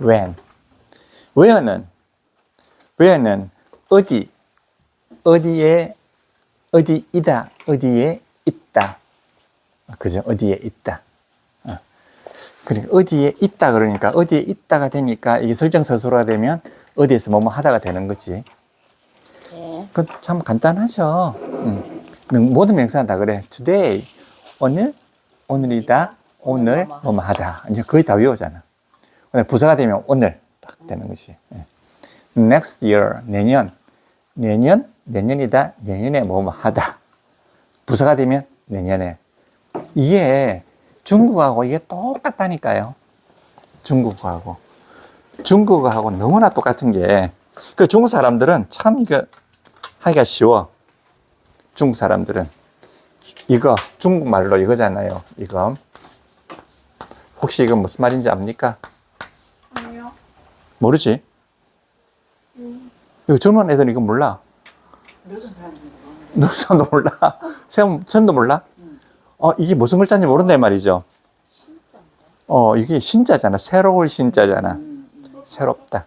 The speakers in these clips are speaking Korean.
when. where는 어디, 어디에, 어디이다, 어디에 있다. 그죠? 어디에 있다. 그래, 어디에 있다 그러니까 어디에 있다가 되니까 이게 설정서술화가 되면 어디에서 뭐뭐 하다가 되는 거지. 네. 그 참 간단하죠. 모든 명사는 다 그래. today, 오늘, 오늘이다, 오늘 뭐뭐 하다. 이제 거의 다 외우잖아. 부사가 되면 오늘 딱 되는 것이. next year, 내년, 내년이다, 내년에 뭐뭐 하다. 부사가 되면 내년에. 이게 중국어하고 이게 똑같다니까요. 중국어하고 너무나 똑같은 게, 그 중국 사람들은 참 이거 하기가 쉬워. 중국 사람들은 이거 중국말로 이거잖아요. 이거 혹시 이거 무슨 말인지 압니까? 아니요. 모르지? 이거 젊은 애들은 이거 몰라. 늙은 사람도 몰라. 처음도 몰라? 이게 무슨 글자인지 모른단 말이죠. 이게 신자잖아. 새로울 신자잖아. 새롭다.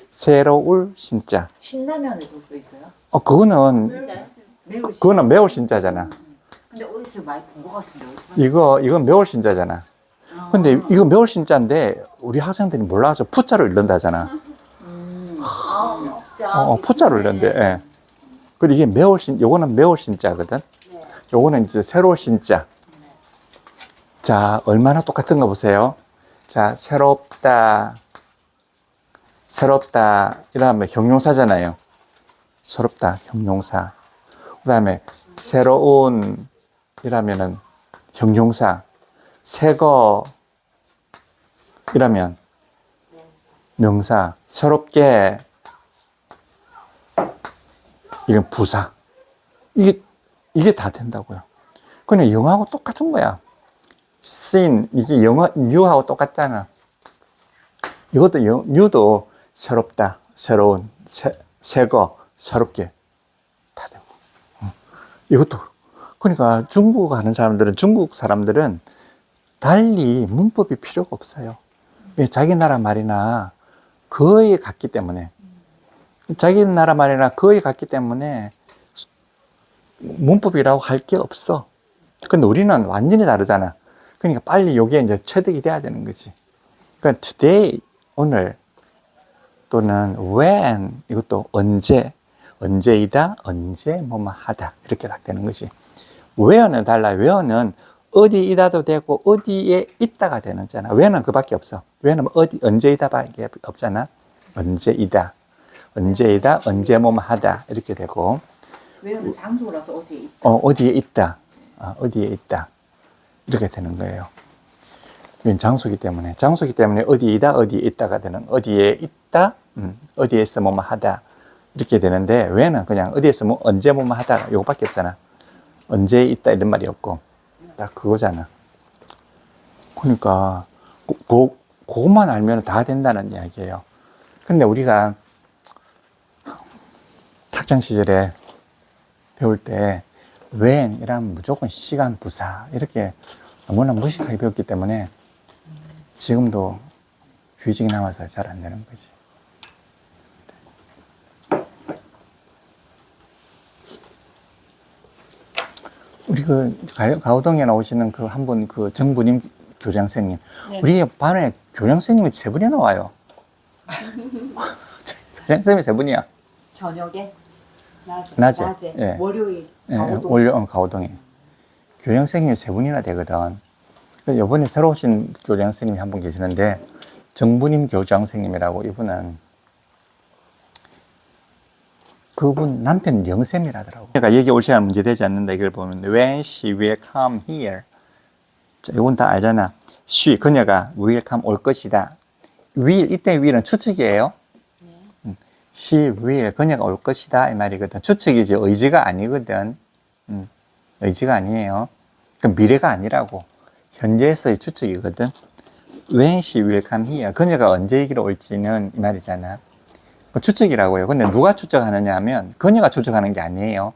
새로울 신자. 신라면에서 써 있어요? 그거는 매울 신자잖아. 근데 어디서 많이 본 것 같은데 어디서 이건 매울 신자잖아. 근데 이거 매울 신자인데 우리 학생들이 몰라서 푸자로 읽는다잖아. 푸자로 읽는데. 예. 그리고 이게 요거는 매울 신자거든. 요거는 이제 새로울 신자. 자, 얼마나 똑같은가 보세요. 자, 새롭다. 이러면 형용사잖아요. 새롭다, 형용사. 그 다음에 새로운 이라면은 형용사. 새거 이라면 명사. 새롭게 이건 부사. 이게 다 된다고요. 그냥 영어하고 똑같은 거야. 이게 영어 new하고 똑같잖아. 이것도 new도 새롭다, 새로운, 새거, 새롭게 다 되고. 이것도 그러니까 중국 사람들은 달리 문법이 필요가 없어요. 왜? 자기 나라 말이나 거의 같기 때문에 문법이라고 할 게 없어. 근데 우리는 완전히 다르잖아. 그러니까 빨리 요게 이제 체득이 돼야 되는 거지. 그러니까 today, 오늘, 또는 when, 이것도 언제이다, 언제 뭐뭐 하다. 이렇게 딱 되는 거지. where는 달라. where는 어디이다도 되고 어디에 있다가 되는잖아. where는 그밖에 없어. where는 언제이다밖에 없잖아. 언제이다, 언제 뭐뭐 하다. 이렇게 되고. 왜냐면 장소라서 어디에 있다. 어디에 있다. 어디에 있다. 이렇게 되는 거예요. 장소기 때문에 어디이다, 어디에 있다가 되는, 어디에 있다, 어디에서 뭐뭐 하다. 이렇게 되는데, 왜는 그냥 어디에서 언제 뭐뭐 하다. 요거밖에 없잖아. 언제 있다 이런 말이 없고. 딱 그거잖아. 그러니까, 그것만 알면 다 된다는 이야기예요. 근데 우리가 학창 시절에 배울 때, when 이라면 무조건 시간, 부사 이렇게 너무나 무식하게 배웠기 때문에 지금도 휴직이 남아서 잘 안 되는 거지. 우리 가오동에 나오시는 한 분, 정부님 교장 선생님. 네. 우리 반에 교장 선생님이 3분이나 와요. 교장 선생님이 3분이야. 저녁에? 낮에. 예. 월요일. 예, 가오동. 가오동에. 교장 선생님이 3분이나 되거든. 이번에 새로 오신 교장 선생님이 한 분 계시는데, 정부님 교장 선생님이라고, 이분은, 그분 남편 영쌤이라더라고. 제가 여기 올 시간 문제 되지 않는다, 이걸 보면, when she will come here. 자, 이건 다 알잖아. 그녀가 will come 올 것이다. 이때 will은 추측이에요. she will, 그녀가 올 것이다. 이 말이거든. 추측이지, 의지가 아니거든. 의지가 아니에요. 그럼 미래가 아니라고. 현재에서의 추측이거든. When she will come here. 그녀가 언제 여기로 올지는 이 말이잖아. 추측이라고요. 근데 누가 추측하느냐 하면 그녀가 추측하는 게 아니에요.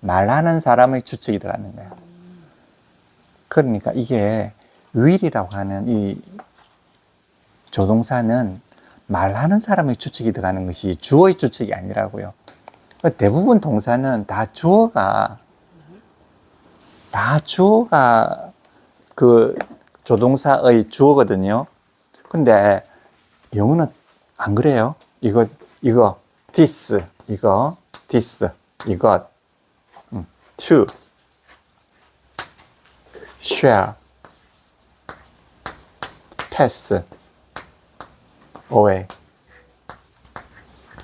말하는 사람의 추측이 들어가는 거야. 그러니까 이게 will이라고 하는 이 조동사는 말하는 사람의 주측이 들어가는 것이 주어의 주측이 아니라고요. 대부분 동사는 다 주어가 그 조동사의 주어거든요. 근데 영어는 안 그래요. 이거, this, this, 이것, to, share, pass, away.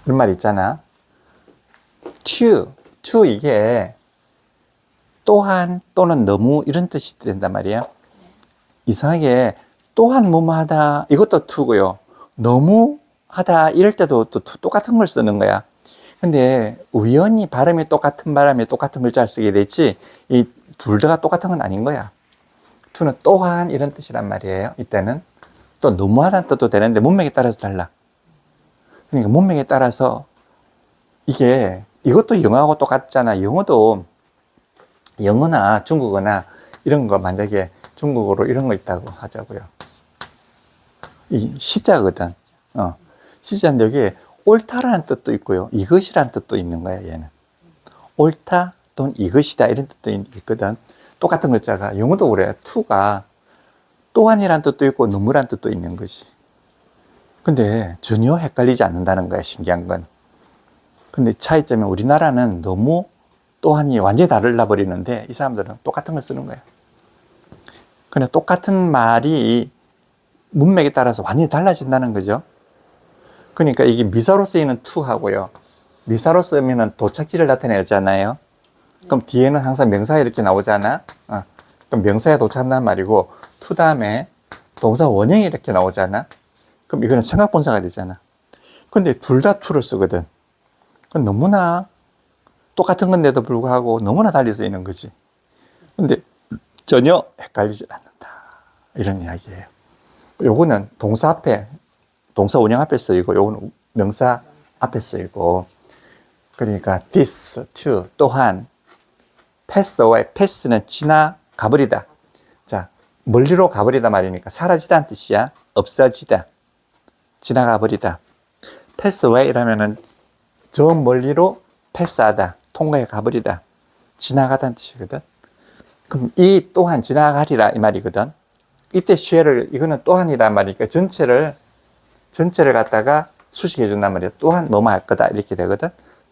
이런 말 있잖아. to 이게 또한, 또는 너무 이런 뜻이 된단 말이에요. 이상하게 또한 뭐뭐 하다 이것도 to고요. 너무 하다 이럴 때도 또 똑같은 걸 쓰는 거야. 근데 우연히 발음이 똑같은 바람에 똑같은 글자를 쓰게 되지 이 둘 다가 똑같은 건 아닌 거야. to는 또한 이런 뜻이란 말이에요. 이때는 또 너무하다는 뜻도 되는데 문맥에 따라서 달라. 그러니까 문맥에 따라서 이것도 영어하고 똑같잖아. 영어나 중국어나 이런 거 만약에 중국어로 이런 거 있다고 하자고요. 이 시자거든. 시자인데 여기에 옳다라는 뜻도 있고요. 이것이라는 뜻도 있는 거야, 얘는. 옳다 또는 이것이다 이런 뜻도 있거든. 똑같은 글자가 영어도 그래. to가 또한이라는 뜻도 있고 너무라는 뜻도 있는 거지. 근데 전혀 헷갈리지 않는다는 거야, 신기한 건. 근데 차이점은 우리나라는 너무 또한이 완전히 달라 버리는데 이 사람들은 똑같은 걸 쓰는 거야. 근데 똑같은 말이 문맥에 따라서 완전히 달라진다는 거죠. 그러니까 이게 미사로 쓰이는 to하고요. 미사로 쓰면 도착지를 나타내잖아요. 그럼 뒤에는 항상 명사가 이렇게 나오잖아. 그럼 명사에 도착한다는 말이고 to 다음에 동사 원형이 이렇게 나오잖아. 그럼 이거는 생각본사가 되잖아. 근데 둘 다 to를 쓰거든. 그건 너무나 똑같은 건데도 불구하고 너무나 달리 쓰이는 거지. 근데 전혀 헷갈리지 않는다. 이런 이야기예요. 요거는 동사 앞에, 동사 원형 앞에 쓰이고, 요거는 명사 앞에 쓰이고, 그러니까 this, to, 또한, pass away, pass는 지나가버리다. 자, 멀리로 가버리다 말이니까 사라지다는 뜻이야. 없어지다. 지나가버리다. pass away라면은 저 멀리로 패스하다. 통과해 가버리다. 지나가다는 뜻이거든. 그럼 이 또한 지나가리라 이 말이거든. 이때 이거는 또한이란 말이니까 전체를 갖다가 수식해 준단 말이야. 또한 뭐뭐 할 거다 이렇게 되거든.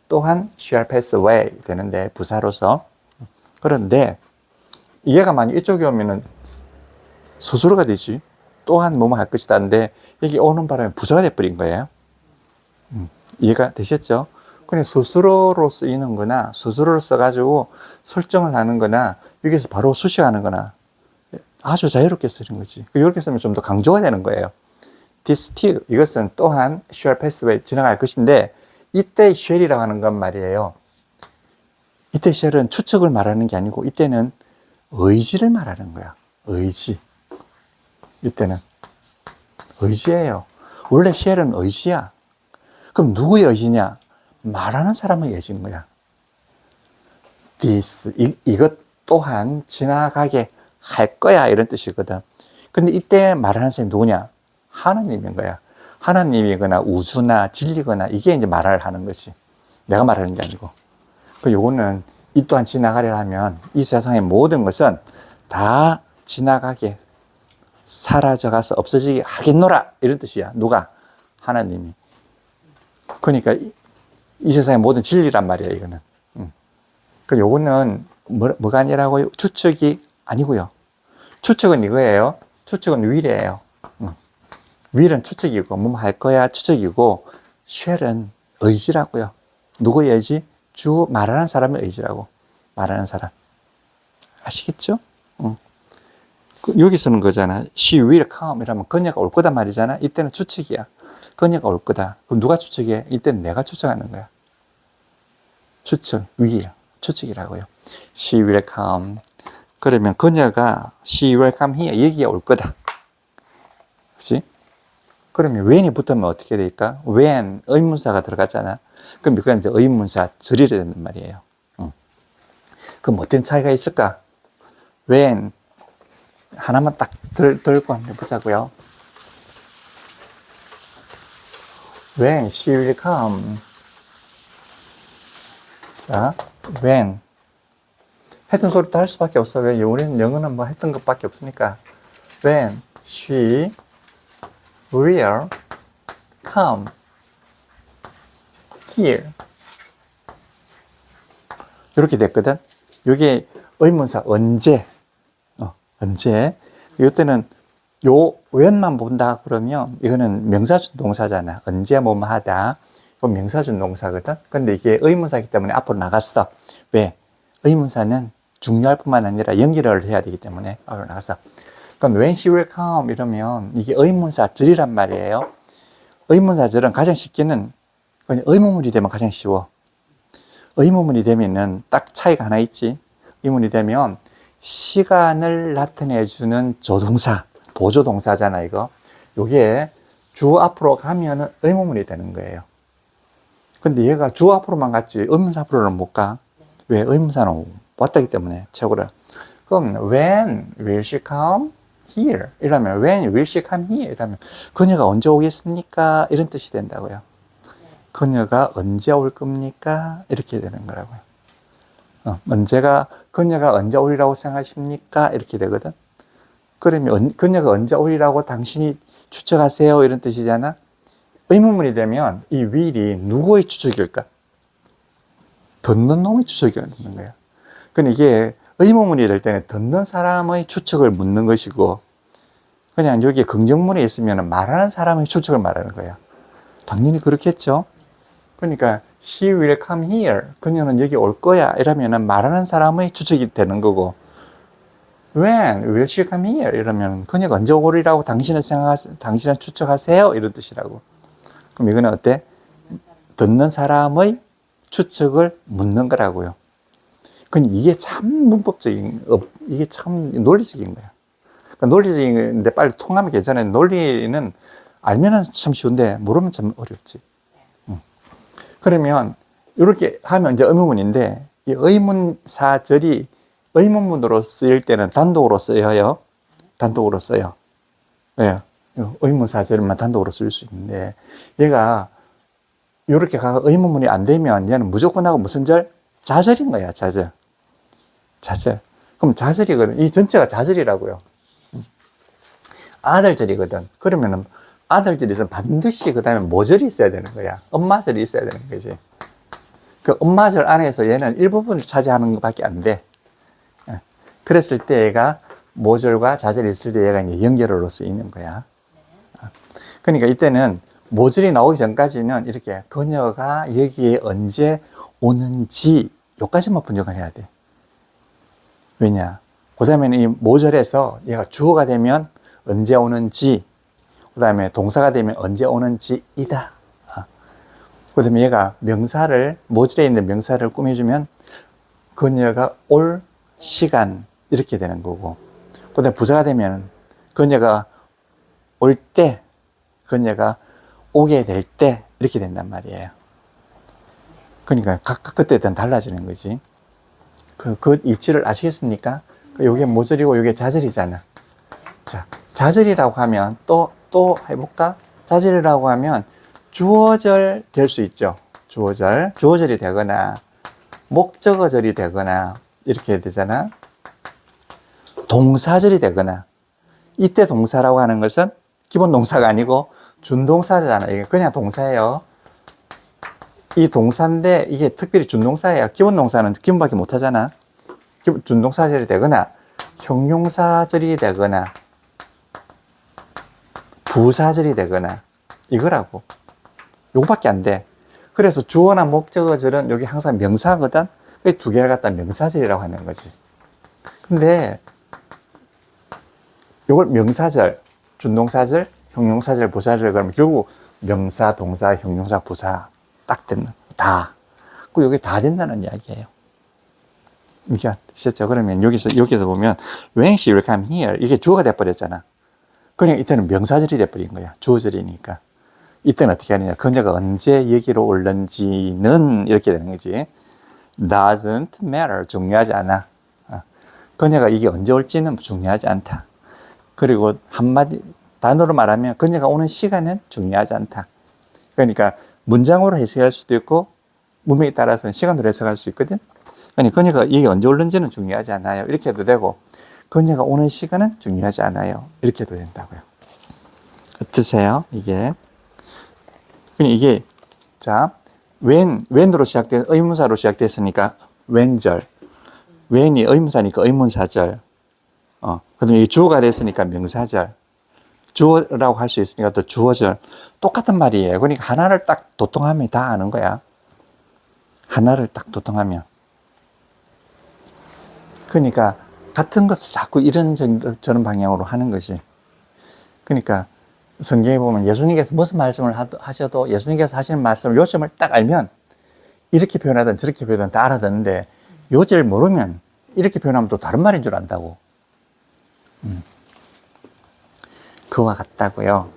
또한 shall pass away 되는데 부사로서. 그런데 얘가 만약 이쪽에 오면은 서술어가 되지. 또한 뭐뭐 할 것이다인데 여기 오는 바람에 부사가 돼버린 거예요. 이해가 되셨죠? 그냥 스스로로 쓰이는 거나 스스로를 써가지고 설정을 하는 거나 여기서 바로 수식하는 거나 아주 자유롭게 쓰는 거지. 이렇게 쓰면 좀 더 강조가 되는 거예요. This too, 이것은 또한 shall pass away, 지나갈 것인데 이때 shall이라고 하는 건 말이에요. 이때 shall은 추측을 말하는 게 아니고 이때는 의지를 말하는 거야. 의지. 이때는 의지예요. 원래 shall은 의지야. 그럼 누구의 의지냐? 말하는 사람의 의지인 거야. this, 이것 또한 지나가게 할 거야 이런 뜻이거든. 근데 이때 말하는 사람이 누구냐? 하나님인 거야. 하나님이거나 우주나 진리거나 이게 이제 말을 하는 것이. 내가 말하는 게 아니고. 요거는 이 또한 지나가려 하면 이 세상의 모든 것은 다 지나가게 사라져가서 없어지게 하겠노라 이런 뜻이야. 누가? 하나님이. 그러니까 이 세상의 모든 진리란 말이야, 이거는. 요거는 뭐가 아니라고요? 추측이 아니고요. 추측은 이거예요. 추측은 will이에요. will은 추측이고, 뭐 할 거야 추측이고, shall은 의지라고요. 누구의 의지? 주 말하는 사람의 의지라고. 말하는 사람. 아시겠죠? 여기서는 거잖아. She will come 이라면 그녀가 올 거다 말이잖아. 이때는 추측이야. 그녀가 올 거다. 그럼 누가 추측해? 이때는 내가 추측하는 거야. 추측, will, 추측이라고요. She will come. 그러면 그녀가 she will come here. 여기에 올 거다. 그렇지? 그러면 when이 붙으면 어떻게 될까? when, 의문사가 들어갔잖아. 그럼 그건 이제 의문사, 절이를 된단 말이에요. 그럼 어떤 차이가 있을까? when, 하나만 딱 들고 한번 해보자고요. when she will come. 자, when. 했던 소리도 할 수밖에 없어. 왜? 우리는 영어는 뭐 했던 것밖에 없으니까. when she will come here. 이렇게 됐거든. 이게 의문사 언제. 언제. 이때는 요 when만 본다 그러면 이거는 명사준 동사잖아. 언제 뭐뭐 하다. 이건 명사준 동사거든. 근데 이게 의문사이기 때문에 앞으로 나갔어. 왜? 의문사는 중요할 뿐만 아니라 연결을 해야 되기 때문에 앞으로 나갔어. 그럼 when she will come 이러면 이게 의문사절이란 말이에요. 의문사절은 가장 쉽게는 그냥 의문문이 되면 가장 쉬워. 의문문이 되면은 딱 차이가 하나 있지. 의문이 되면 시간을 나타내주는 조동사, 보조동사잖아, 이거. 요게 주 앞으로 가면은 의문문이 되는 거예요. 근데 얘가 주 앞으로만 갔지, 의문사 앞으로는 못 가. 왜? 의문사는 왔다기 때문에, 최고로. 그럼, when will she come here? 이러면, when will she come here? 이러면, 그녀가 언제 오겠습니까? 이런 뜻이 된다고요. 그녀가 언제 올 겁니까? 이렇게 되는 거라고요. 그녀가 언제 오리라고 생각하십니까? 이렇게 되거든. 그러면 그녀가 언제 오리라고 당신이 추측하세요? 이런 뜻이잖아. 의문문이 되면 이 will이 누구의 추측일까? 듣는 놈의 추측이라는 거야. 그러니까 이게 의문문이 될 때는 듣는 사람의 추측을 묻는 것이고, 그냥 여기에 긍정문이 있으면 말하는 사람의 추측을 말하는 거야. 당연히 그렇겠죠. 그러니까 she will come here. 그녀는 여기 올 거야. 이러면 말하는 사람의 추측이 되는 거고, when will she come here? 이러면 그녀가 언제 오리라고 당신은 추측하세요? 이런 뜻이라고. 그럼 이거는 어때? 듣는 사람의 추측을 묻는 거라고요. 근데 이게 참 문법적인, 이게 참 논리적인 거야. 그러니까 논리적인데 빨리 통하면 괜찮아요. 논리는 알면은 참 쉬운데 모르면 참 어렵지. 그러면 이렇게 하면 이제 의문문인데, 이 의문사절이 의문문으로 쓰일 때는 단독으로 써요. 단독으로 써요. 예. 의문사절만 단독으로 쓸 수 있는데, 얘가 이렇게 가서 의문문이 안 되면 얘는 무조건 하고 무슨 절? 자절인 거야, 자절. 자절. 그럼 자절이거든. 이 전체가 자절이라고요. 아들절이거든. 그러면은 아들절이 있으면 반드시 그 다음에 모절이 있어야 되는 거야. 엄마절이 있어야 되는 거지. 그 엄마절 안에서 얘는 일부분을 차지하는 것밖에 안 돼. 그랬을 때 얘가 모절과 자절이 있을 때 얘가 이제 연결어로 쓰이는 거야. 그러니까 이때는 모절이 나오기 전까지는 이렇게 그녀가 여기에 언제 오는지 요까지만 분석을 해야 돼. 왜냐? 그 다음에는 이 모절에서 얘가 주어가 되면 언제 오는지, 그 다음에 동사가 되면 언제 오는지이다. 그 다음에 얘가 모절에 있는 명사를 꾸며주면 그녀가 올 시간, 이렇게 되는 거고, 그 다음에 부사가 되면 그녀가 올 때, 그녀가 오게 될 때, 이렇게 된단 말이에요. 그러니까 각각 그때에 따라 달라지는 거지. 그 이치를 아시겠습니까? 요게 모절이고 요게 자절이잖아. 자, 자절이라고 하면 또 해볼까? 자절이라고 하면 주어절 될 수 있죠. 주어절이 되거나 목적어절이 되거나 이렇게 되잖아. 동사절이 되거나, 이때 동사라고 하는 것은 기본 동사가 아니고 준동사잖아. 이게 그냥 동사예요. 이 동사인데 이게 특별히 준동사예요. 기본 동사는 기본밖에 못 하잖아. 준동사절이 되거나 형용사절이 되거나 부사절이 되거나 이거라고. 요거밖에 안 돼. 그래서 주어나 목적어절은 여기 항상 명사거든. 그 두 개를 갖다 명사절이라고 하는 거지. 근데 요걸 명사절, 준동사절, 형용사절, 부사절 그러면 결국 명사, 동사, 형용사, 부사 딱 된다. 다. 그 여기 다 된다는 이야기예요. 이게 아시죠? 그러면 여기서 보면 when she will come here, 이게 주어가 돼버렸잖아. 그냥 이때는 명사절이 돼버린 거야. 주어절이니까. 이때는 어떻게 하느냐? 그녀가 언제 여기로 올는지는 이렇게 되는 거지. Doesn't matter. 중요하지 않아. 그녀가 이게 언제 올지는 중요하지 않다. 그리고 한마디 단어로 말하면 그녀가 오는 시간은 중요하지 않다. 그러니까 문장으로 해석할 수도 있고 문맥에 따라서는 시간으로 해석할 수 있거든. 그러니까 그녀가 이게 언제 올는지는 중요하지 않아요. 이렇게 해도 되고 그녀가 오는 시간은 중요하지 않아요. 이렇게 해도 된다고요. 어떠세요? 이게 이게 자 when으로 시작된 의문사로 시작됐으니까 when절, when이 의문사니까 의문사절, 그다음에 이 주어가 됐으니까 명사절, 주어라고 할 수 있으니까 또 주어절. 똑같은 말이에요. 그러니까 하나를 딱 도통하면 다 아는 거야. 하나를 딱 도통하면. 그러니까 같은 것을 자꾸 이런 방향으로 하는 것이. 그러니까 성경에 보면 예수님께서 무슨 말씀을 하셔도 예수님께서 하시는 말씀을 요점을 딱 알면 이렇게 표현하든 저렇게 표현하든 다 알아듣는데 요지를 모르면 이렇게 표현하면 또 다른 말인 줄 안다고. 그와 같다고요.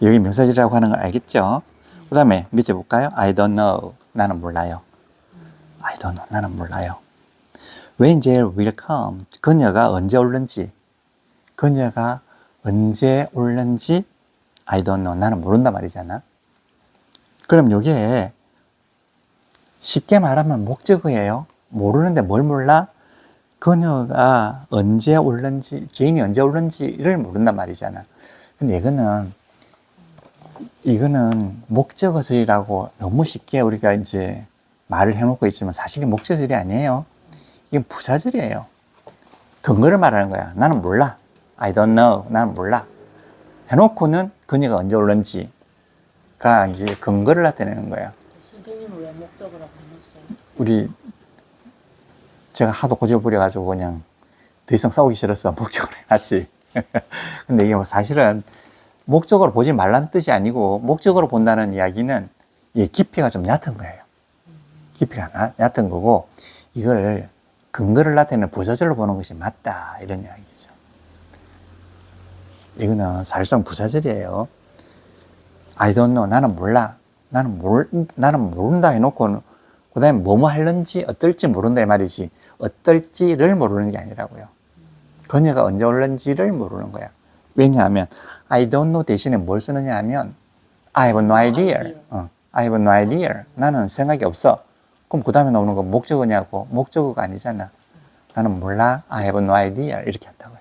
여기 명사절이라고 하는 걸 알겠죠? 그 다음에 밑에 볼까요? I don't know. 나는 몰라요. I don't know. 나는 몰라요. When they will come. 그녀가 언제 올는지. 그녀가 언제 올는지 I don't know. 나는 모른단 말이잖아. 그럼 이게 쉽게 말하면 목적어예요. 모르는데 뭘 몰라? 그녀가 언제 올는지, 죄인이 언제 올는지를 모른단 말이잖아. 근데 이거는 목적어절이라고 너무 쉽게 우리가 이제 말을 해놓고 있지만 사실은 목적어절이 아니에요. 이건 부사절이에요. 근거를 말하는 거야. 나는 몰라. I don't know. 나는 몰라. 해놓고는 그녀가 언제 올는지가 이제 근거를 나타내는 거야. 선생님은 왜 목적으로 해놨어요? 제가 하도 고집부려가지고 그냥 더 이상 싸우기 싫어서 목적으로 해놨지. 근데 이게 뭐 사실은 목적으로 보지 말라는 뜻이 아니고 목적으로 본다는 이야기는 이 깊이가 좀 얕은 거예요. 깊이가 얕은 거고 이걸 근거를 나타내는 부사절로 보는 것이 맞다 이런 이야기죠. 이거는 사실상 부사절이에요. I don't know. 나는 몰라. 나는 모른다 해놓고 그 다음에 뭐뭐 할는지 어떨지 모른다 이 말이지 어떨지를 모르는 게 아니라고요. 그녀가 언제 올는지를 모르는 거야. 왜냐하면 I don't know 대신에 뭘 쓰느냐 하면 I have no idea. I have no idea. 나는 생각이 없어. 그럼 그 다음에 나오는 건 목적어냐고. 목적어가 아니잖아. 나는 몰라. I have no idea. 이렇게 한다고요.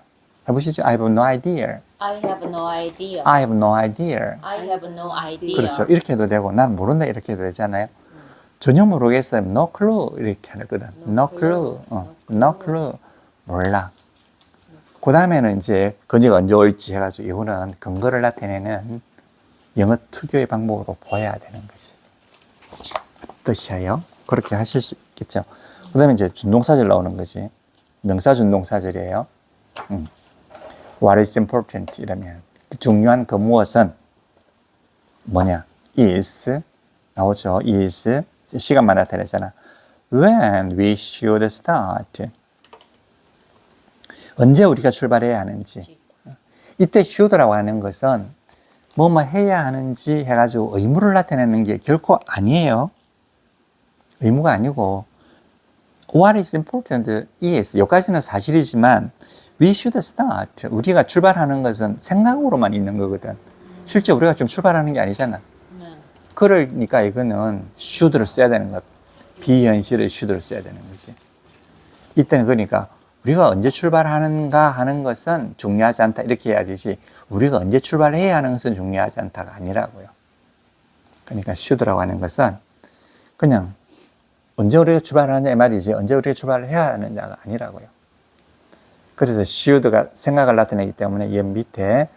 해보시죠. I have no idea. I have no idea. I have no idea. I have no idea. 그렇죠. 이렇게 해도 되고 난 모른다 이렇게 해도 되잖아요. 전혀 모르겠어요. No clue 이렇게 하거든. No clue. No clue. 몰라. 그 다음에는 이제 그녀가 언제 올지 해가지고 이거는 근거를 나타내는 영어 특유의 방법으로 보여야 되는 거지. 어떠셔요? 그렇게 하실 수 있겠죠. 그 다음에 이제 준동사절 나오는 거지. 명사 준동사절이에요. What is important? 이러면 중요한 그 무엇은 뭐냐? is 나오죠. is 시간만 나타내잖아. When we should start. 언제 우리가 출발해야 하는지. 이때 should라고 하는 것은 뭐뭐 해야 하는지 해가지고 의무를 나타내는 게 결코 아니에요. 의무가 아니고 What is important is 여기까지는 사실이지만 We should start. 우리가 출발하는 것은 생각으로만 있는 거거든. 실제 우리가 좀 출발하는 게 아니잖아. 네. 그러니까 이거는 should를 써야 되는 것. 비현실의 should를 써야 되는 거지. 이때는 그러니까 우리가 언제 출발하는가 하는 것은 중요하지 않다 이렇게 해야 되지 우리가 언제 출발해야 하는 것은 중요하지 않다가 아니라고요. 그러니까 should라고 하는 것은 그냥 언제 우리가 출발하느냐 이 말이지 언제 우리가 출발을 해야 하느냐가 아니라고요. 그래서 should가 생각을 나타내기 때문에 이 밑에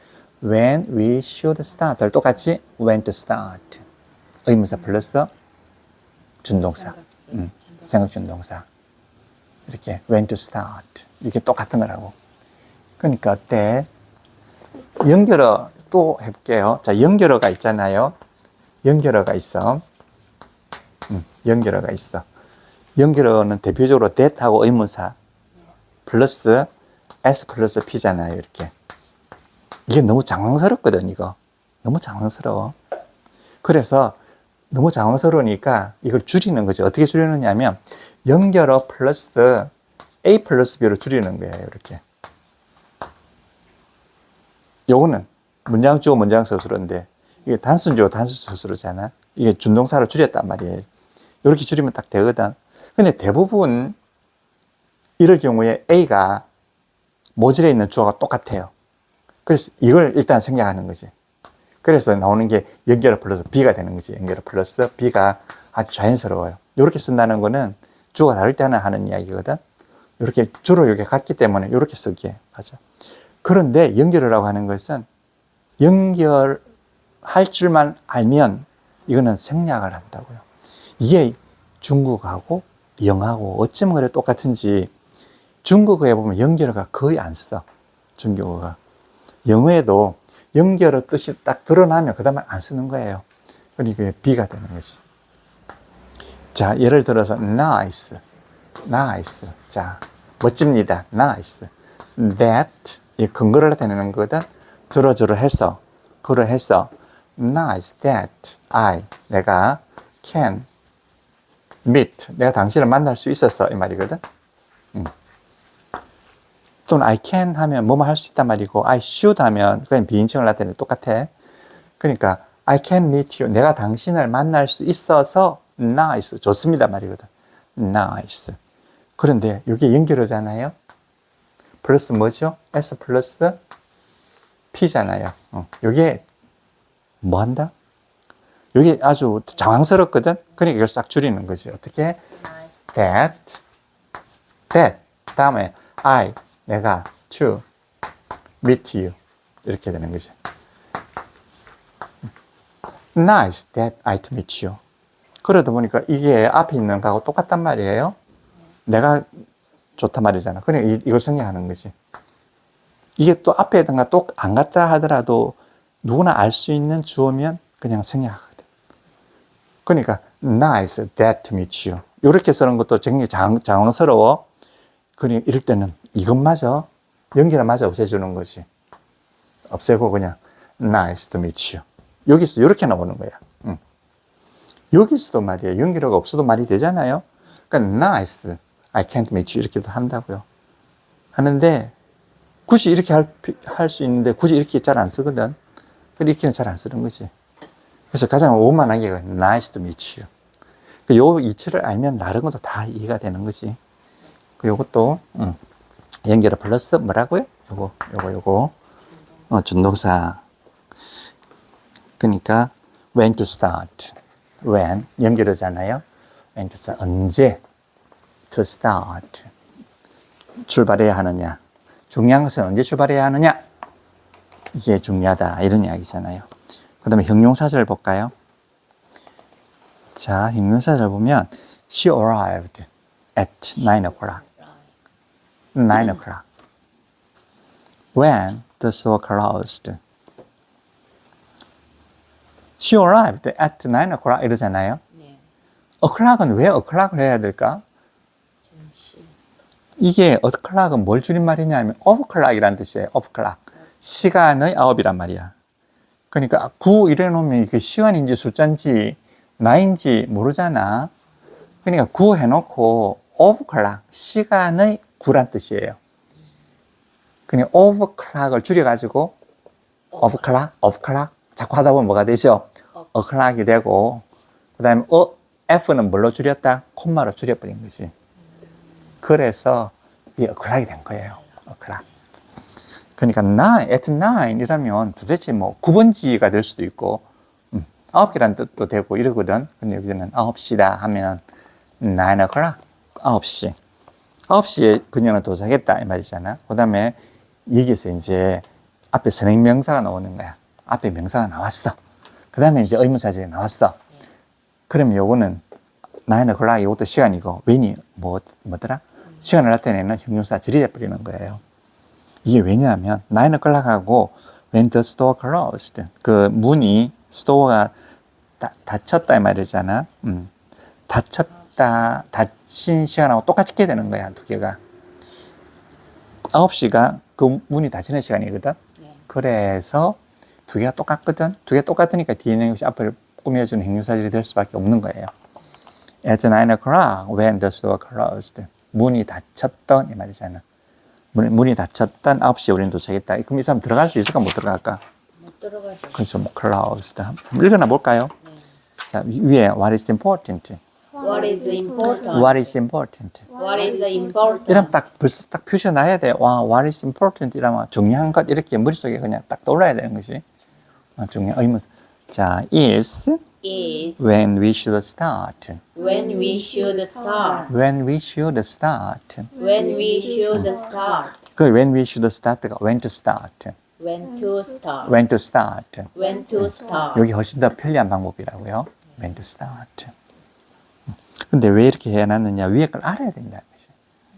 when we should start를 똑같이 when to start 의문사 플러스 준동사 생각 준동사 이렇게 when to start 이게 똑같은 거라고. 그러니까 어때? 연결어 또 해볼게요. 자, 연결어가 있잖아요. 연결어가 있어. 연결어가 있어. 연결어는 대표적으로 that하고 의문사 플러스 S 플러스 P잖아요. 이렇게. 이게 너무 장황스럽거든, 이거. 너무 장황스러워. 그래서 너무 장황스러우니까 이걸 줄이는 거죠. 어떻게 줄이느냐 하면 연결어 플러스 A 플러스 B로 줄이는 거예요. 이렇게. 요거는 문장 주어 문장 서술어인데 이게 단순 주어 단수 서술어잖아. 이게 준동사로 줄였단 말이에요. 이렇게 줄이면 딱 되거든. 근데 대부분 이럴 경우에 A가 모듈에 있는 주어가 똑같아요. 그래서 이걸 일단 생략하는 거지. 그래서 나오는 게 연결어 플러스 B가 되는 거지. 연결어 플러스 B가 아주 자연스러워요. 이렇게 쓴다는 거는 주어가 다를 때는 하는 이야기거든. 이렇게 주로 이렇게 같기 때문에 이렇게 쓰기에 맞아. 그런데 연결어라고 하는 것은 연결할 줄만 알면 이거는 생략을 한다고요. 이게 중국하고 영어하고 어쩌면 그래 똑같은지 중국어에 보면 연결어가 거의 안 써. 중국어가. 영어에도 연결어 뜻이 딱 드러나면 그 다음에 안 쓰는 거예요. 그러니까 B가 되는 거지. 자, 예를 들어서 nice, nice. 자, 멋집니다. nice. that 이 근거를 대는 거거든. 저러저러 해서, 그러 해서 nice that 내가 can meet 내가 당신을 만날 수 있었어 이 말이거든. 또는 I can 하면 뭐뭐 할 수 있단 말이고 I should 하면 그냥 비인칭을 나타내는 똑같아. 그러니까 I can meet you 내가 당신을 만날 수 있어서 nice 좋습니다 말이거든. nice. 그런데 이게 연결어잖아요. 플러스 뭐죠? S 플러스 P잖아요. 이게 뭐 한다? 이게 아주 장황스럽거든. 그러니까 이걸 싹 줄이는 거지. 어떻게? Nice. that 다음에 내가 to meet you 이렇게 되는 거지. nice that I to meet you. 그러다 보니까 이게 앞에 있는 거하고 똑같단 말이에요. 내가 좋단 말이잖아. 그러니까 이걸 생략하는 거지. 이게 또 앞에 있던 거 또 안 같다 하더라도 누구나 알 수 있는 주어면 그냥 생략하거든. 그러니까 nice that to meet you. 이렇게 쓰는 것도 굉장히 장황스러워. 그러니까 이럴 때는 이것마저 연결마저 없애주는 거지. 없애고 그냥 nice to meet you. 여기서 이렇게 나오는 거야. 여기서도 말이에요. 연결어가 없어도 말이 되잖아요. 그러니까 nice, I can't meet you 이렇게도 한다고요. 하는데 굳이 이렇게 할 수 있는데 굳이 이렇게 잘 안 쓰거든. 이렇게는 잘 안 쓰는 거지. 그래서 가장 원만한 게 nice to meet you. 요 이치를 알면 다른 것도 다 이해가 되는 거지. 요것도 연결어 플러스 뭐라고요? 요거 준동사. 그러니까 when to start. when 연결어잖아요. when to start 언제 to start 출발해야 하느냐. 중요한 것은 언제 출발해야 하느냐. 이게 중요하다 이런 이야기잖아요. 그 다음에 형용사절을 볼까요? 자, 형용사절 보면 she arrived at 9 o'clock. 9 o'clock. When the store closed. She arrived at 9 o'clock 이러잖아요. 네. o'clock은 왜 o'clock을 해야 될까? 이게 o'clock은 뭘 줄임말이냐 하면 o'clock이라는 뜻이에요. o'clock. 시간의 9이란 말이야. 그러니까 9 이래 놓으면 이게 시간인지 숫자인지 나인지 모르잖아. 그러니까 9 해놓고 o'clock 시간의 9란 뜻이에요. 그냥 overclock을 줄여가지고 overclock 자꾸 하다 보면 뭐가 되죠? o'clock이 되고 그 다음에 F는 뭘로 줄였다? 콤마로 줄여버린 거지. 그래서 이 o'clock이 된 거예요. o'clock. 그러니까 at 9 이라면 도대체 뭐 9번지가 될 수도 있고 9개라는 뜻도 되고 이러거든. 근데 여기는 9시다 하면 9 o'clock 9시. 9시에 그녀는 도착했다 이 말이잖아. 그 다음에 여기에서 이제 앞에 선행명사가 나오는 거야. 앞에 명사가 나왔어. 그 다음에 이제 의문사절이 나왔어. 그러면 요거는 9 o'clock 이것도 시간이고 when이 뭐더라? 시간을 나타내는 형용사 절이 돼버리는 거예요. 이게 왜냐하면 9 o'clock하고 when the store closed 그 문이 스토어가 닫혔다 이 말이잖아. 닫힌 시간하고 똑같이 게 되는 거야. 두 개가 9시가 그 문이 닫히는 시간이거든. 네. 그래서 두 개가 똑같거든. 두 개가 똑같으니까 뒤에 있는 것이 앞을 꾸며주는 형용사절이 될 수밖에 없는 거예요. At 9 o'clock when the store closed 문이 닫혔던 이 말이잖아. 문이 닫혔던 9시에 우리는 도착했다. 그럼 이 사람 들어갈 수 있을까 못 들어갈까? 못 들어가죠. 그래서 뭐 closed. 한번 읽어나 볼까요? 네. 자, 위에 what is important? What is important? What is important? What is important? 이러면 딱 벌써 딱 표시해놔야 돼. 와, what is important? 이러면 중요한 것 이렇게 머릿속에 그냥 딱 떠올라야 되는 것이 중요한 의문. 자, is Is when we should start. when we should start. When we should start. When we should start. 그 when we should start가 when to start. When to start. When to start. When to start. 여기 훨씬 더 편리한 방법이라고요. When to start. 근데 왜 이렇게 해놨느냐? 위에 걸 알아야 된다는 거지.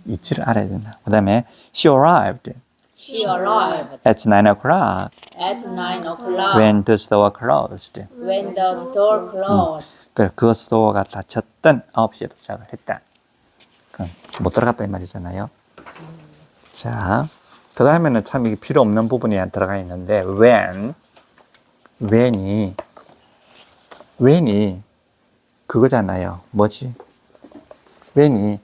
이치를 알아야 된다. 그 다음에 she arrived She arrived at 9 o'clock at 9 o'clock when the store closed. when the store closed. 그 스토어가 닫혔던 9시에 도착을 했다. 그럼 못 들어갔다 이 말이잖아요. 자, 그 다음에는 참 이게 필요 없는 부분이 들어가 있는데 when이 그거잖아요. 뭐지? when이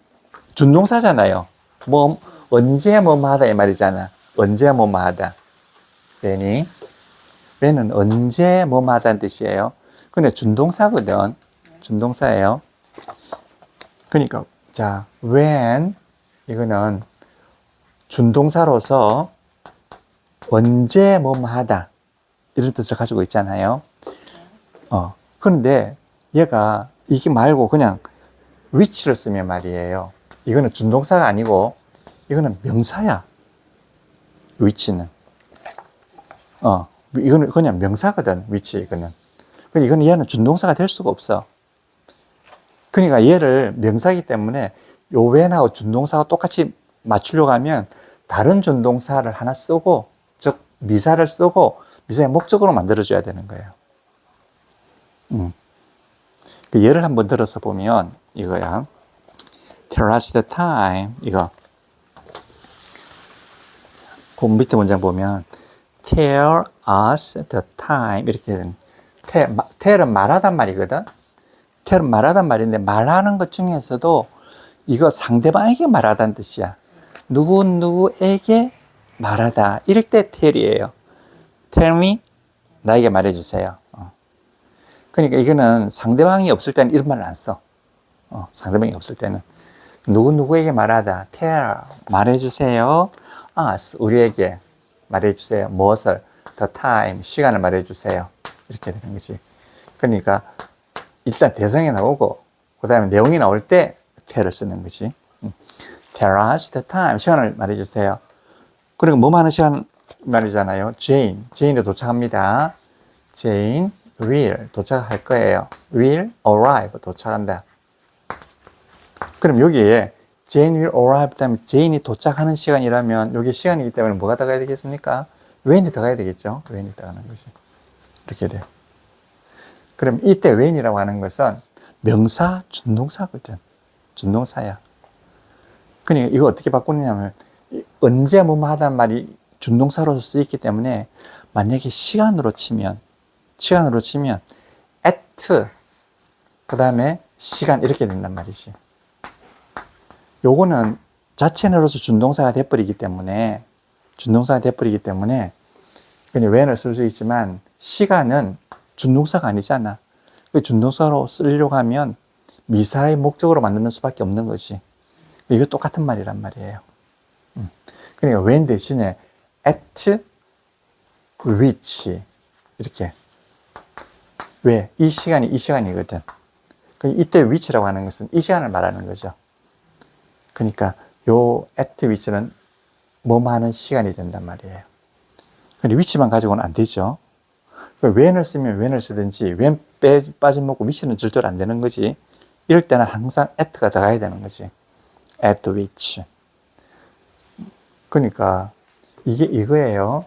준동사잖아요. 뭐 언제 뭐뭐하다 이 말이잖아. 언제 뭐뭐하다. when은 언제 뭐뭐하다는 뜻이에요. 근데 준동사거든. 준동사예요. 그러니까 자, when 이거는 준동사로서 언제 뭐뭐하다 이런 뜻을 가지고 있잖아요. 그런데 얘가 이게 말고 그냥 which를 쓰면 말이에요. 이거는 준동사가 아니고 이거는 명사야. which는. 이거는 그냥 명사거든. which 이거는. 이거는 얘는 준동사가 될 수가 없어. 그러니까 얘를 명사이기 때문에 요 when하고 준동사가 똑같이 맞추려고 하면 다른 준동사를 하나 쓰고, 즉 미사를 쓰고 미사의 목적으로 만들어줘야 되는 거예요. 그 예를 한번 들어서 보면 이거야. Tell us the time. 이거. 그 밑에 문장 보면 Tell us the time 이렇게 되는. tell은 말하단 말이거든. tell은 말하단 말인데 말하는 것 중에서도 이거 상대방에게 말하다는 뜻이야. 누구에게 말하다. 이럴 때 tell이에요. Tell me. 나에게 말해주세요. 그러니까 이거는 상대방이 없을 때는 이런 말을 안 써. 상대방이 없을 때는. 누구에게 말하다. tell. 말해주세요. us. 우리에게 말해주세요. 무엇을? the time. 시간을 말해주세요. 이렇게 되는 거지. 그러니까 일단 대상이 나오고 그 다음에 내용이 나올 때 tell을 쓰는 거지. Tell us the time. 시간을 말해주세요. 그리고 뭐 많은 시간 말이잖아요. Jane이 도착합니다. Jane will 도착할 거예요. will arrive 도착한다. 그럼 여기에 Jane will arrive 다음에 Jane이 도착하는 시간이라면 여기 시간이기 때문에 뭐가 들어가야 되겠습니까? when이 들어가야 되겠죠. when이 들어가는 것이. 이렇게 돼. 그럼 이때 when이라고 하는 것은 명사, 준동사거든. 준동사야. 그러니까 이거 어떻게 바꾸느냐면 언제 뭐뭐 하다는 말이 준동사로서 쓰이기 때문에 만약에 시간으로 치면 at 그 다음에 시간 이렇게 된단 말이지. 요거는 자체로서 준동사가 돼버리기 때문에 그냥 when을 쓸 수 있지만 시간은 준동사가 아니잖아. 그 준동사로 쓰려고 하면 미사의 목적으로 만드는 수밖에 없는 것이. 이거 똑같은 말이란 말이에요. 그러니까 when 대신에 at which 이렇게. 왜? 이 시간이거든. 이때 which라고 하는 것은 이 시간을 말하는 거죠. 그러니까 요 at which는 뭐뭐 하는 시간이 된단 말이에요. 근데 which만 가지고는 안 되죠. when을 쓰면 when을 쓰든지 when 빠짐먹고 which는 절대로 안 되는 거지. 이럴 때는 항상 at가 들어가야 되는 거지. at which. 그러니까 이게 이거예요.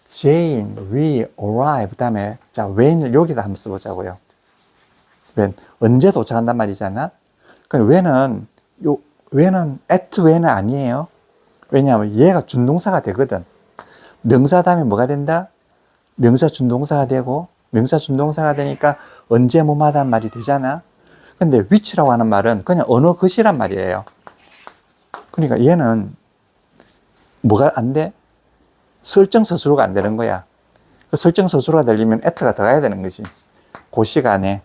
Jane will arrive. 그다음에 자 when을 여기다 한번 써보자고요. when 언제 도착한단 말이잖아. 그러니까 when은 at when은 아니에요. 왜냐하면 얘가 준동사가 되거든. 명사 다음에 뭐가 된다? 명사 준동사가 되고 명사 준동사가 되니까 언제 뭐마다 말이 되잖아. 근데 which라고 하는 말은 그냥 언어 것이란 말이에요. 그러니까 얘는 뭐가 안 돼? 설정 서술어가 안 되는 거야. 그 설정 서술어가 되려면 at가 들어가야 되는 거지. 그 시간에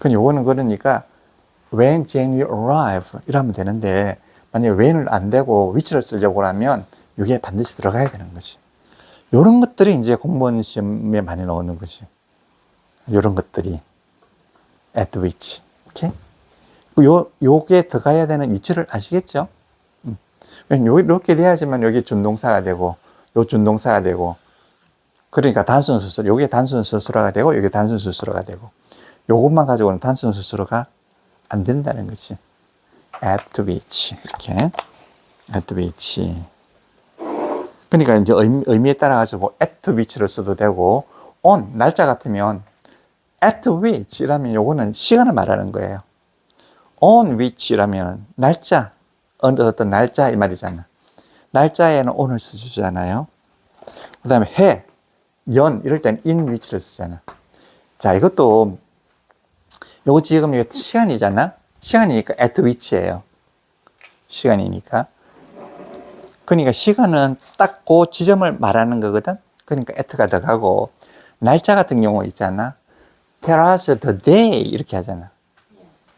요거는 그러니까 when Jane will arrive 이러면 되는데 만약에 when을 안 되고 which를 쓰려고 하면 이게 반드시 들어가야 되는 거지. 요런 것들이 이제 공무원 시험에 많이 나오는 거지. 요런 것들이 at which. 오케이? 요게 들어가야 되는 위치를 아시겠죠? 이렇게 돼야지만 여기 준동사가 되고 요 준동사가 되고 그러니까 단순 수수로 요게 단순 수수로가 되고 요게 단순 수수로가 되고 요것만 가지고는 단순 수수로가 안 된다는 거지. at which 이렇게 at which. 그러니까 이제 의미에 따라 가지고 at which를 써도 되고 on 날짜 같으면 at which라면 요거는 시간을 말하는 거예요. on which라면 날짜 어떤 날짜 이 말이잖아. 날짜에는 on을 써주잖아요. 그 다음에 해, 연 이럴 땐 in which를 쓰잖아. 자, 이것도 요거 지금 이거 시간이잖아. 시간이니까 at which예요. 시간이니까. 그러니까 시간은 딱 그 지점을 말하는 거거든. 그러니까 at가 들어가고 날짜 같은 경우 있잖아. tell us the day 이렇게 하잖아.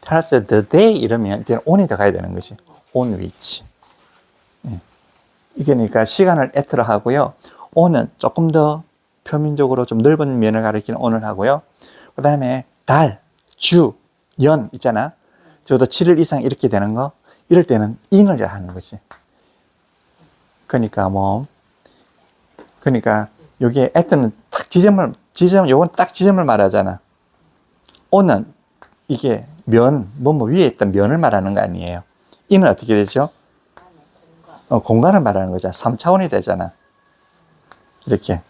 tell us the day 이러면 on이 들어가야 되는 거지. on which. 이게 그러니까 시간을 at로 하고요. on은 조금 더 표면적으로 좀 넓은 면을 가리키는 on을 하고요. 그 다음에 달, 주, 연 있잖아. 적어도 7일 이상 이렇게 되는 거 이럴 때는 in을 하는 거지. 그러니까 그러니까 여기에 at는 딱 요건 딱 지점을 말하잖아. on은 이게 뭐 위에 있던 면을 말하는 거 아니에요. in은 어떻게 되죠? 공간을 말하는 거잖아. 3차원이 되잖아. 이렇게.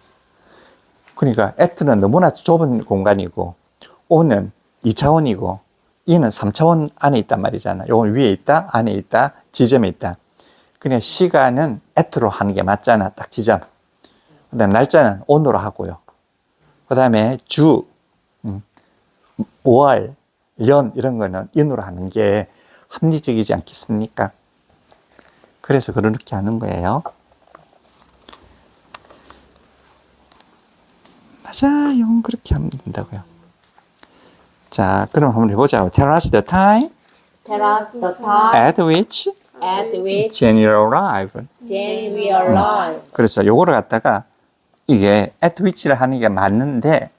그러니까 at는 너무나 좁은 공간이고 on은 2차원이고 in은 3차원 안에 있단 말이잖아. 요건 위에 있다, 안에 있다, 지점에 있다. 그냥 시간은 at로 하는 게 맞잖아. 딱 지점. 그 다음에 날짜는 on으로 하고요. 그 다음에 주, 5월, 연 이런 거는 in으로 하는 게 합리적이지 않겠습니까? 그래서 그렇게 하는 거예요. 맞아요. 그렇게 하면 된다고요. 자, 그럼 한번 해보자. Tell us the time Tell us the time at which at which Jane will arrive. Jane will arrive. 그래서 요거를 갖다가 이게 at which를 하는 게 맞는데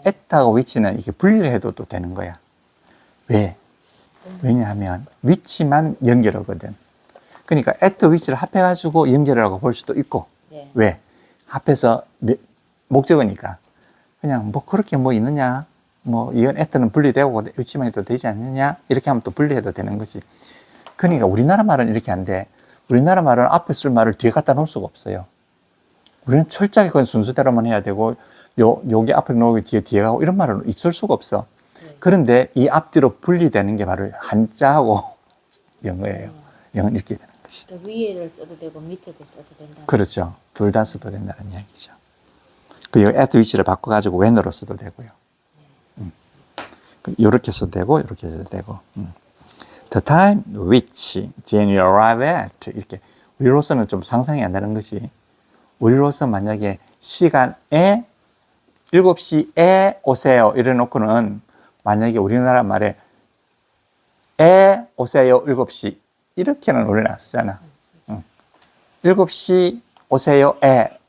at하고 which는 이게 분리를 해도 또 되는 거야. 왜? 왜냐하면 which만 연결하거든. 그러니까 at which를 합해가지고 연결하라고 볼 수도 있고. 네. 왜? 합해서 목적어니까. 그냥 그렇게 있느냐. 이건 at는 분리되고 which만 해도 되지 않느냐. 이렇게 하면 또 분리해도 되는 거지. 그러니까 우리나라 말은 이렇게 안 돼. 우리나라 말은 앞에 쓸 말을 뒤에 갖다 놓을 수가 없어요. 우리는 철저하게 그건 순서대로만 해야 되고, 요게 앞에 놓고 뒤에 가고 이런 말은 있을 수가 없어. 그런데 이 앞뒤로 분리되는 게 바로 한자하고 영어예요. 영어는 이렇게 되는 거지. 그 위에를 써도 되고 밑에도 써도 된다. 그렇죠. 둘 다 써도 된다는 이야기죠. at which를 바꿔가지고 when으로 써도 되고요. 요렇게 써도 되고, 요렇게 써도 되고. The time which Jane will arrive at. 이렇게. 우리로서는 좀 상상이 안 되는 것이, 우리로서 만약에 시간에 7시에 오세요. 이래 놓고는 만약에 우리나라 말에 오세요 7시. 이렇게는 우리는 안 쓰잖아. 7시 오세요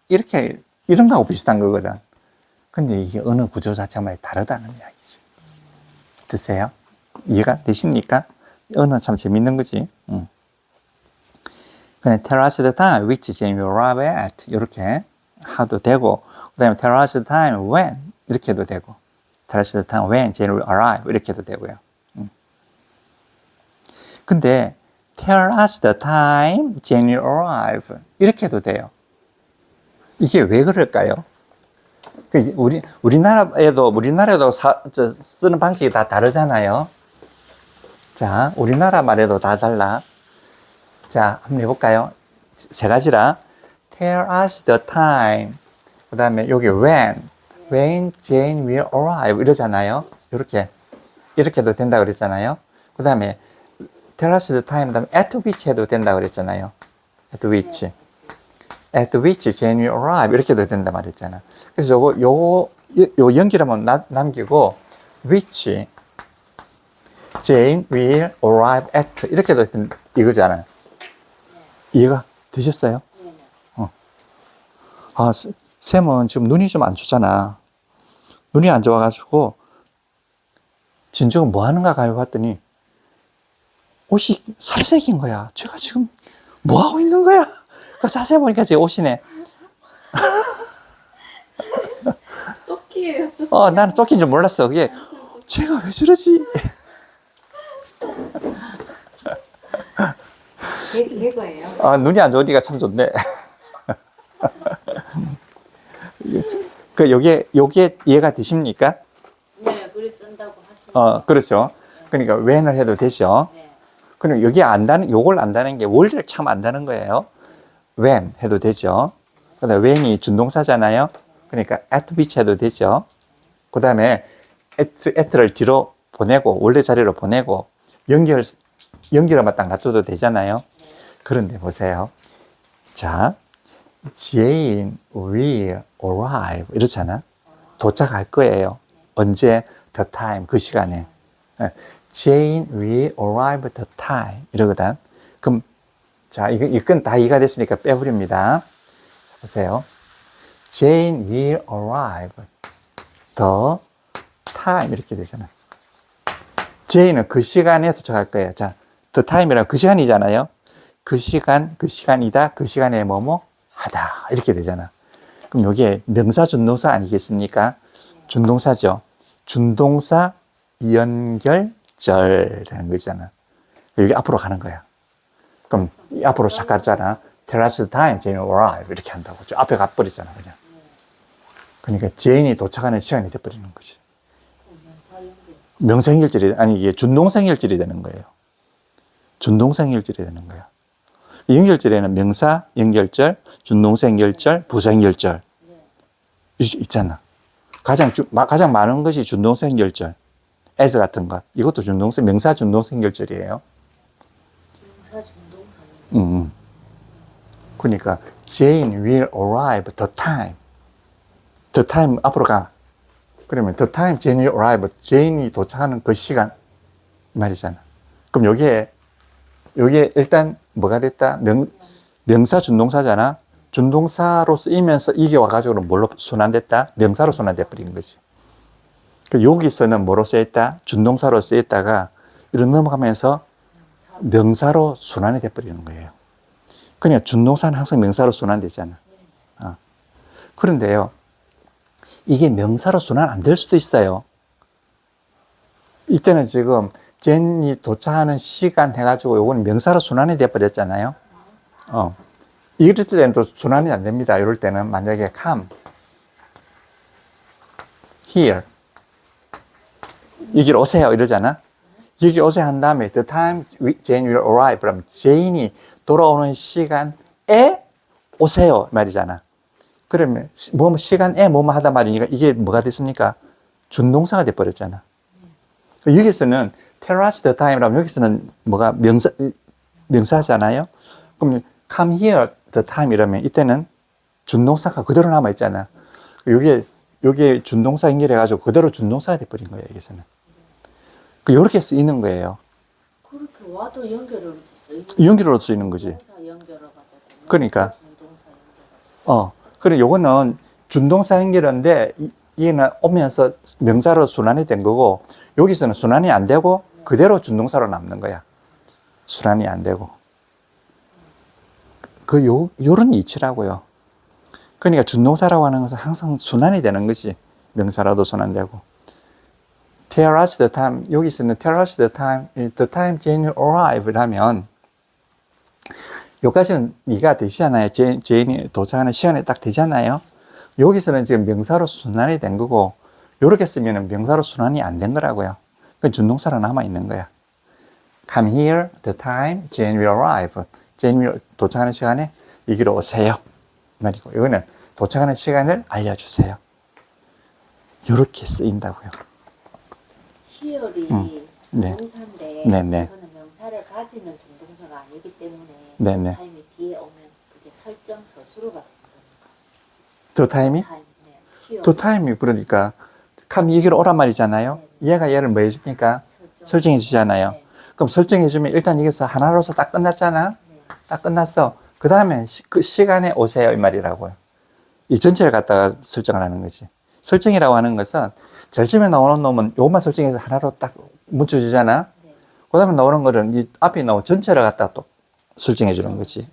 이렇게, 이런 거하고 비슷한 거거든. 근데 이게 언어 구조 자체가 많이 다르다는 이야기지. 드세요? 이해가 되십니까? 언어 참 재밌는 거지. 그냥 tell us the time which Jane will arrive at 이렇게 하도 되고, 그 다음에 tell us the time when 이렇게 해도 되고, tell us the time when Jane will arrive 이렇게 해도 되고요. 근데 tell us the time Jane will arrive 이렇게 해도 돼요. 이게 왜 그럴까요? 우리나라에도 쓰는 방식이 다 다르잖아요. 자, 우리나라 말에도 다 달라. 자, 한번 해볼까요? 세 가지라. Tell us the time. 그 다음에 여기 when Jane will arrive 이러잖아요. 이렇게도 된다 그랬잖아요. 그 다음에 Tell us the time. 그 다음에 at which 해도 된다 그랬잖아요. At which Jane will arrive 이렇게도 된다 말했잖아. 그래서 요 연결 한번 남기고 which Jane will arrive at 이렇게 돼 이거잖아요. 이해가 되셨어요? 네네. 아, 쌤은 지금 눈이 좀 안 좋잖아. 눈이 안 좋아가지고 진정은 뭐 하는가 가요 봤더니 옷이 살색인 거야. 제가 지금 뭐 하고 있는 거야? 그 자세히 보니까 제 옷이네. 쪼끼예요. 나는 쫓긴 줄 몰랐어. 그게 제가 왜 저러지? 개그예요. 눈이 안 좋으니까 참 좋네. 요게 이해가 되십니까? 네, 글을 쓴다고 하시는. 그렇죠. 그러니까 when을 해도 되죠. 네. 그럼 요걸 안다는 게 원리를 참 안다는 거예요. when 해도 되죠. 그 다음에 when이 준동사잖아요. 그러니까 at which 해도 되죠. 그 다음에 at를 뒤로 보내고, 원래 자리로 보내고, 연결어만 딱 놔둬도 되잖아요. 그런데 보세요. 자, Jane will arrive. 이렇잖아. 도착할 거예요. 언제? The time. 그 시간에. Jane will arrive the time. 이러거든. 그럼, 자, 이건 다 이해가 됐으니까 빼버립니다. 보세요. Jane will arrive the time. 이렇게 되잖아. Jane은 그 시간에 도착할 거예요. 자, the time이란 그 시간이잖아요. 그 시간이다. 그 시간에 뭐뭐 하다. 이렇게 되잖아. 그럼 여기에 명사, 준동사 아니겠습니까? 준동사죠. 준동사 연결절 되는 거잖아. 여기 앞으로 가는 거야. 그럼 앞으로 쫙 갔잖아. Tell us the time, Jane will arrive. 이렇게 한다고. 저 앞에 가버리잖아, 그냥. 그러니까 제인이 도착하는 시간이 돼버리는 거지. 명사 연결절이, 아니, 이게 준동사 연결절이 되는 거예요. 준동사 연결절이 되는 거야. 이 연결절에는 명사 연결절, 준동사 연결절, 부사 연결절 있잖아. 가장 많은 것이 준동사 연결절, as 같은 것. 이것도 명사 준동사 연결절이에요. 명사 준동사. 그러니까 Jane will arrive the time. The time 앞으로 가. 그러면 the time Jane will arrive. Jane이 도착하는 그 시간 말이잖아. 그럼 여기에 일단 뭐가 됐다? 명사 준동사잖아. 준동사로 쓰이면서 이게 와가지고 뭘로 순환됐다? 명사로 순환돼 버린 거지. 여기서는 뭐로 쓰였다? 준동사로 쓰였다가 이런 넘어가면서 명사로 순환이 돼 버리는 거예요. 그러니까 준동사는 항상 명사로 순환되잖아. 그런데요, 이게 명사로 순환 안 될 수도 있어요. 이때는 지금 젠이 도착하는 시간 해가지고 요거는 명사로 순환이 돼 버렸잖아요. 이럴 때는 또 순환이 안 됩니다. 이럴 때는 만약에 come here 여기로 오세요 이러잖아. 여기 오세요 한 다음에 the time Jane will arrive. 그럼 제인이 돌아오는 시간에 오세요 말이잖아. 그러면 시간에 뭐뭐 하다 말이니까 이게 뭐가 됐습니까? 준동사가 돼버렸잖아. 여기서는 tell us the time라면 여기서는 뭐가 명사잖아요. 그럼 come here the time 이러면 이때는 준동사가 그대로 남아있잖아. 여기에 준동사 연결해가지고 그대로 준동사가 돼버린 거예요, 여기서는. 이렇게 쓰이는 거예요. 그렇게 와도 연결을 쓰이는 연결으로 쓰이는 거지. 동사 연결어가 되고. 그러니까. 준동사 연결어. 그래, 요거는 준동사 연결인데, 얘는 오면서 명사로 순환이 된 거고, 여기서는 순환이 안 되고, 그대로 준동사로 남는 거야. 순환이 안 되고. 요런 이치라고요. 그러니까 준동사라고 하는 것은 항상 순환이 되는 것이 명사라도 순환되고. Tell us the time. 여기서는 tell us the time Jane will arrive 하면, 여기까지는 네가 되시잖아요. 제인이 도착하는 시간에 딱 되잖아요. 여기서는 지금 명사로 순환이 된 거고, 이렇게 쓰면 명사로 순환이 안 된 거라고요. 그 준동사로 남아있는 거야. Come here, the time, Jane will arrive. Jane will 도착하는 시간에 여기로 오세요. 말이고, 이거는 도착하는 시간을 알려주세요. 이렇게 쓰인다고요. here이 네. 동사인데, 네네. 이거는 명사를 가지는 준동사가 아니기 때문에, 네네. 타임이 뒤에 오면 그게 설정 서술어가 되는 겁니까? The time이? 타임, 네. The time이 그러니까, come 여기로 오란 말이잖아요. 얘가 얘를 뭐 해줍니까? 설정해 주잖아요. 네. 그럼 설정해 주면 일단 여기서 하나로서 딱 끝났잖아. 네. 딱 끝났어. 그 다음에 그 시간에 오세요 이 말이라고요. 이 전체를 갖다가 설정을 하는 거지. 설정이라고 하는 것은 제일 처음에 나오는 놈은 요것만 설정해서 하나로 딱 묻혀주잖아. 네. 그 다음에 나오는 거는 이 앞에 나온 전체를 갖다가 또 설정해 주는 거지.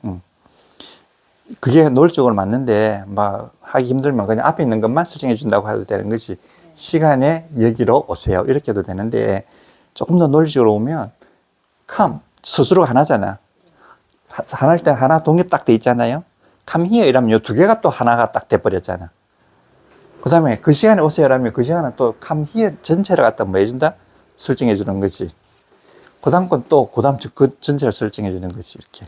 그게 논리적으로 맞는데 막 하기 힘들면 그냥 앞에 있는 것만 설정해 준다고 해도 되는 거지. 시간에 여기로 오세요 이렇게 해도 되는데 조금 더 논리적으로 오면 come 스스로가 하나잖아. 하나일 때 하나 독립 딱 돼 있잖아요. come here 이러면 요 두 개가 또 하나가 딱 돼버렸잖아. 그 다음에 그 시간에 오세요 라면 그 시간은 또 come here 전체를 갖다 뭐 해준다? 설정해 주는 거지. 그 다음 건 또 그 다음 그 전체를 설정해 주는 거지 이렇게.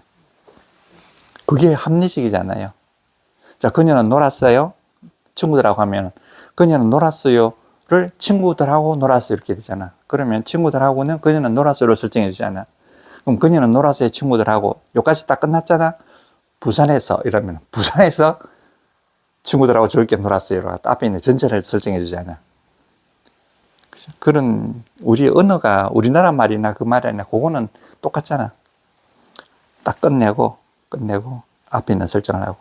그게 합리적이잖아요. 자, 그녀는 놀았어요. 친구들하고 하면 그녀는 놀았어요를 친구들하고 놀았어요 이렇게 되잖아. 그러면 친구들하고는 그녀는 놀았어요를 설정해 주잖아. 그럼 그녀는 놀았어요 친구들하고 여기까지 딱 끝났잖아. 부산에서 이러면 부산에서 친구들하고 즐겁게 놀았어요. 앞에 있는 전체를 설정해 주잖아. 그런 우리 언어가 우리나라 말이나 그 말이나 그거는 똑같잖아. 딱 끝내고 앞에 있는 설정을 하고.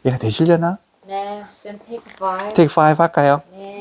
얘가 되시려나? 네, 쌤 take 5. Take 5 할까요? 네.